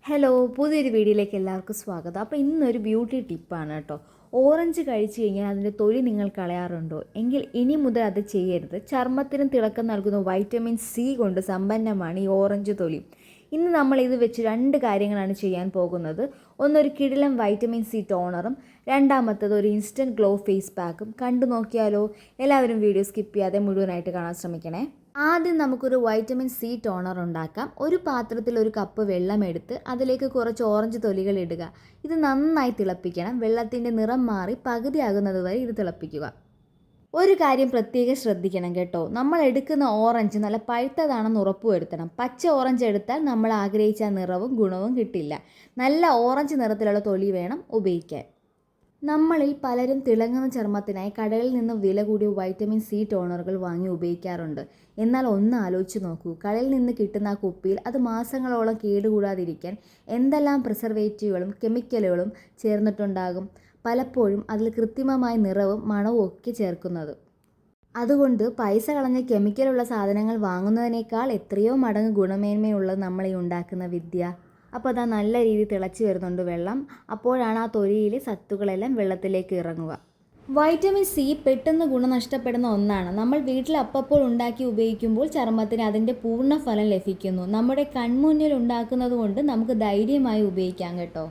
Hello, പുതിയൊരു വീഡിയോയിലേക്ക് എല്ലാവർക്കും സ്വാഗതം. അപ്പോൾ ഇന്നൊരു ബ്യൂട്ടി ടിപ്പാണ് കേട്ടോ. ഓറഞ്ച് കഴിച്ചു കഴിഞ്ഞാൽ അതിൻ്റെ തൊലി നിങ്ങൾ കളയാറുണ്ടോ? എങ്കിൽ ഇനി മുതൽ അത് ചെയ്യരുത്. ചർമ്മത്തിനും തിളക്കം നൽകുന്ന വൈറ്റമിൻ സി കൊണ്ട് സമ്പന്നമാണ് ഈ ഓറഞ്ച് തൊലി. ഇന്ന് നമ്മൾ ഇത് വെച്ച് രണ്ട് കാര്യങ്ങളാണ് ചെയ്യാൻ പോകുന്നത്. ഒന്നൊരു കിടിലം വൈറ്റമിൻ സി ടോണറും രണ്ടാമത്തത് ഒരു ഇൻസ്റ്റൻറ്റ് ഗ്ലോ ഫേസ് പാക്കും. കണ്ടു നോക്കിയാലോ? എല്ലാവരും വീഡിയോ സ്കിപ്പ് ചെയ്യാതെ മുഴുവനായിട്ട് കാണാൻ ശ്രമിക്കണേ. ആദ്യം നമുക്കൊരു വൈറ്റമിൻ സി ടോണർ ഉണ്ടാക്കാം. ഒരു പാത്രത്തിൽ ഒരു കപ്പ് വെള്ളം എടുത്ത് അതിലേക്ക് കുറച്ച് ഓറഞ്ച് തൊലികൾ ഇടുക. ഇത് നന്നായി തിളപ്പിക്കണം. വെള്ളത്തിൻ്റെ നിറം മാറി പകുതിയാകുന്നത് വരെ ഇത് തിളപ്പിക്കുക. ഒരു കാര്യം പ്രത്യേകം ശ്രദ്ധിക്കണം കേട്ടോ. നമ്മൾ എടുക്കുന്ന ഓറഞ്ച് നല്ല പഴുത്തതാണെന്ന് ഉറപ്പുവരുത്തണം. പച്ച ഓറഞ്ച് എടുത്താൽ നമ്മൾ ആഗ്രഹിച്ച നിറവും ഗുണവും കിട്ടില്ല. നല്ല ഓറഞ്ച് നിറത്തിലുള്ള തൊലി വേണം ഉപയോഗിക്കാൻ. നമ്മളിൽ പലരും തിളങ്ങുന്ന ചർമ്മത്തിനായി കടകളിൽ നിന്ന് വില കൂടിയ വൈറ്റമിൻ സി ടോണറുകൾ വാങ്ങി ഉപയോഗിക്കാറുണ്ട്. എന്നാൽ ഒന്ന് ആലോചിച്ച് നോക്കൂ, കടയിൽ നിന്ന് കിട്ടുന്ന ആ കുപ്പിയിൽ അത് മാസങ്ങളോളം കേടുകൂടാതിരിക്കാൻ എന്തെല്ലാം പ്രിസർവേറ്റീവുകളും കെമിക്കലുകളും ചേർന്നിട്ടുണ്ടാകും. പലപ്പോഴും അതിൽ കൃത്രിമമായ നിറവും മണവും ഒക്കെ ചേർക്കുന്നത്. അതുകൊണ്ട് പൈസ കളഞ്ഞ് കെമിക്കലുള്ള സാധനങ്ങൾ വാങ്ങുന്നതിനേക്കാൾ എത്രയോ മടങ്ങ് ഗുണമേന്മയുള്ളത് നമ്മൾ ഈ ഉണ്ടാക്കുന്ന വിദ്യ. അപ്പോൾ അതാ നല്ല രീതിയിൽ തിളച്ച് വരുന്നുണ്ട് വെള്ളം. അപ്പോഴാണ് ആ തൊലിയിലെ സത്തുക്കളെല്ലാം വെള്ളത്തിലേക്ക് ഇറങ്ങുക. വൈറ്റമിൻ സി പെട്ടെന്ന് ഗുണം നഷ്ടപ്പെടുന്ന ഒന്നാണ്. നമ്മൾ വീട്ടിൽ അപ്പോൾ ഉണ്ടാക്കി ഉപയോഗിക്കുമ്പോൾ ചർമ്മത്തിന് അതിൻ്റെ പൂർണ്ണ ഫലം ലഭിക്കുന്നു. നമ്മുടെ കൺമുന്നിൽ ഉണ്ടാക്കുന്നത് കൊണ്ട് നമുക്ക് ധൈര്യമായി ഉപയോഗിക്കാം കേട്ടോ.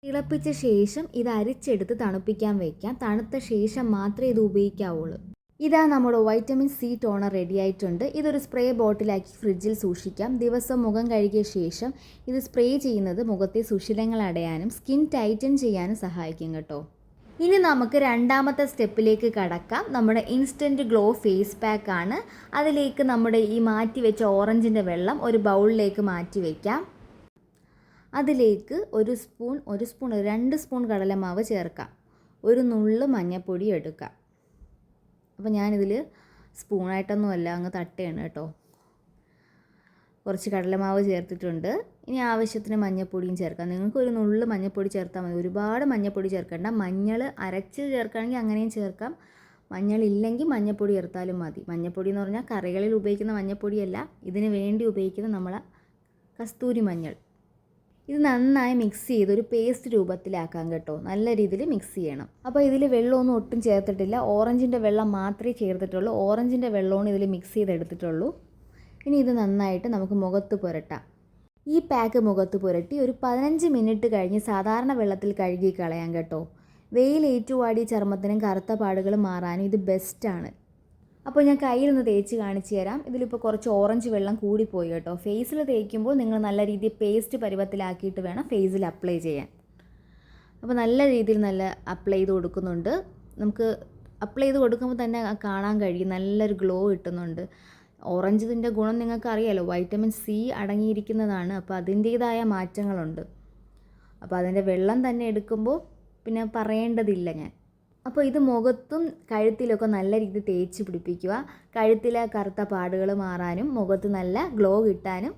തിളപ്പിച്ച ശേഷം ഇത് അരിച്ചെടുത്ത് തണുപ്പിക്കാൻ വയ്ക്കാം. തണുത്ത ശേഷം മാത്രമേ ഇത് ഉപയോഗിക്കാവുള്ളൂ. ഇതാ നമ്മുടെ വൈറ്റമിൻ സി ടോണർ റെഡി ആയിട്ടുണ്ട്. ഇതൊരു സ്പ്രേ ബോട്ടിലാക്കി ഫ്രിഡ്ജിൽ സൂക്ഷിക്കാം. ദിവസം മുഖം കഴുകിയ ശേഷം ഇത് സ്പ്രേ ചെയ്യുന്നത് മുഖത്തെ സുഷിരങ്ങൾ അടയാനും സ്കിൻ ടൈറ്റൻ ചെയ്യാനും സഹായിക്കും കേട്ടോ. ഇനി നമുക്ക് രണ്ടാമത്തെ സ്റ്റെപ്പിലേക്ക് കടക്കാം. നമ്മുടെ ഇൻസ്റ്റൻറ്റ് ഗ്ലോ ഫേസ് പാക്ക് ആണ്. അതിലേക്ക് നമ്മുടെ ഈ മാറ്റി വെച്ച ഓറഞ്ചിൻ്റെ വെള്ളം ഒരു ബൗളിലേക്ക് മാറ്റി വയ്ക്കാം. അതിലേക്ക് ഒരു സ്പൂൺ 2 സ്പൂൺ കടലമാവ് ചേർക്കാം. ഒരു നുള്ള് മഞ്ഞൾപ്പൊടി എടുക്കാം. അപ്പോൾ ഞാനിതിൽ സ്പൂണായിട്ടൊന്നുമല്ല, അങ്ങ് തട്ടയാണ് കേട്ടോ. കുറച്ച് കടലമാവ് ചേർത്തിട്ടുണ്ട്. ഇനി ആവശ്യത്തിന് മഞ്ഞൾപ്പൊടിയും ചേർക്കാം. നിങ്ങൾക്ക് ഒരു നുള്ള് മഞ്ഞൾപ്പൊടി ചേർത്താൽ മതി. ഒരുപാട് മഞ്ഞൾപ്പൊടി ചേർക്കേണ്ട. മഞ്ഞൾ അരച്ച് ചേർക്കുകയാണെങ്കിൽ അങ്ങനെയും ചേർക്കാം. മഞ്ഞളില്ലെങ്കിൽ മഞ്ഞൾപ്പൊടി ചേർത്താലും മതി. മഞ്ഞൾപ്പൊടി എന്ന് പറഞ്ഞാൽ കറികളിൽ ഉപയോഗിക്കുന്ന മഞ്ഞൾപ്പൊടിയല്ല, ഇതിന് വേണ്ടി ഉപയോഗിക്കുന്ന നമ്മളെ കസ്തൂരി മഞ്ഞൾ. ഇത് നന്നായി മിക്സ് ചെയ്ത് ഒരു പേസ്റ്റ് രൂപത്തിലാക്കാം കേട്ടോ. നല്ല രീതിയിൽ മിക്സ് ചെയ്യണം. അപ്പോൾ ഇതിൽ വെള്ളമൊന്നും ഒട്ടും ചേർത്തിട്ടില്ല. ഓറഞ്ചിൻ്റെ വെള്ളം മാത്രമേ ചേർത്തിട്ടുള്ളൂ. ഓറഞ്ചിൻ്റെ വെള്ളമാണ് ഇതിൽ മിക്സ് ചെയ്തെടുത്തിട്ടുള്ളൂ. ഇനി ഇത് നന്നായിട്ട് നമുക്ക് മുഖത്ത് പുരട്ടാം. ഈ പാക്ക് മുഖത്ത് പുരട്ടി ഒരു 15 മിനിറ്റ് കഴിഞ്ഞ് സാധാരണ വെള്ളത്തിൽ കഴുകി കളയാം കേട്ടോ. വെയിൽ ഏറ്റുവാടിയ ചർമ്മത്തിനും കറുത്ത പാടുകൾ മാറാനും ഇത് ബെസ്റ്റാണ്. അപ്പോൾ ഞാൻ കയ്യിലൊന്ന് തേച്ച് കാണിച്ചു തരാം. ഇതിലിപ്പോൾ കുറച്ച് ഓറഞ്ച് വെള്ളം കൂടിപ്പോയി കേട്ടോ. ഫേസിൽ തേക്കുമ്പോൾ നിങ്ങൾ നല്ല രീതിയിൽ പേസ്റ്റ് പരുവത്തിലാക്കിയിട്ട് വേണം ഫേസിൽ അപ്ലൈ ചെയ്യാൻ. അപ്പോൾ നല്ല രീതിയിൽ അപ്ലൈ ചെയ്ത് കൊടുക്കുന്നുണ്ട്. നമുക്ക് അപ്ലൈ ചെയ്ത് കൊടുക്കുമ്പോൾ തന്നെ കാണാൻ കഴിയും, നല്ലൊരു ഗ്ലോ കിട്ടുന്നുണ്ട്. ഓറഞ്ചിൻ്റെ ഗുണം നിങ്ങൾക്ക് അറിയാലോ, വൈറ്റമിൻ സി അടങ്ങിയിരിക്കുന്നതാണ്. അപ്പോൾ അതിൻ്റേതായ മാറ്റങ്ങളുണ്ട്. അപ്പോൾ അതിൻ്റെ വെള്ളം തന്നെ എടുക്കുമ്പോൾ പിന്നെ പറയേണ്ടതില്ല ഞാൻ. അപ്പോൾ ഇത് മുഖത്തും കഴുത്തിലൊക്കെ നല്ല രീതിയിൽ തേച്ച് പിടിപ്പിക്കുക. കഴുത്തിലെ കറുത്ത പാടുകൾ മാറാനും മുഖത്ത് നല്ല ഗ്ലോ കിട്ടാനും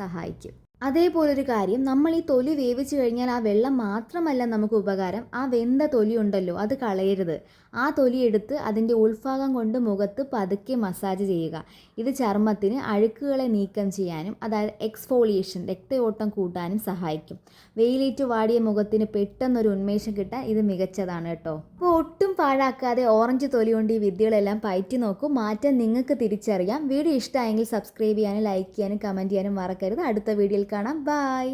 സഹായിക്കും. അതേപോലൊരു കാര്യം, നമ്മൾ ഈ തൊലി വേവിച്ച് കഴിഞ്ഞാൽ ആ വെള്ളം മാത്രമല്ല നമുക്ക് ഉപകാരം, ആ വെന്ത തൊലി ഉണ്ടല്ലോ അത് കളയരുത്. ആ തൊലി എടുത്ത് അതിൻ്റെ ഉൾഭാഗം കൊണ്ട് മുഖത്ത് പതുക്കെ മസാജ് ചെയ്യുക. ഇത് ചർമ്മത്തിന് അഴുക്കുകളെ നീക്കം ചെയ്യാനും അതായത് എക്സ്ഫോളിയേഷൻ രക്തയോട്ടം കൂട്ടാനും സഹായിക്കും. വെയിലേറ്റ് വാടിയ മുഖത്തിന് പെട്ടെന്നൊരു ഉന്മേഷം കിട്ടാൻ ഇത് മികച്ചതാണ് കേട്ടോ. അപ്പോൾ ഒട്ടും പാഴാക്കാതെ ഓറഞ്ച് തൊലി കൊണ്ട് ഈ വിദ്യകളെല്ലാം പയറ്റി നോക്കൂ. മാറ്റം നിങ്ങൾക്ക് തിരിച്ചറിയാം. വീഡിയോ ഇഷ്ടമായെങ്കിൽ സബ്സ്ക്രൈബ് ചെയ്യാനും ലൈക്ക് ചെയ്യാനും കമൻറ്റ് ചെയ്യാനും മറക്കരുത്. അടുത്ത വീഡിയോയിൽ കാണാം. ബൈ.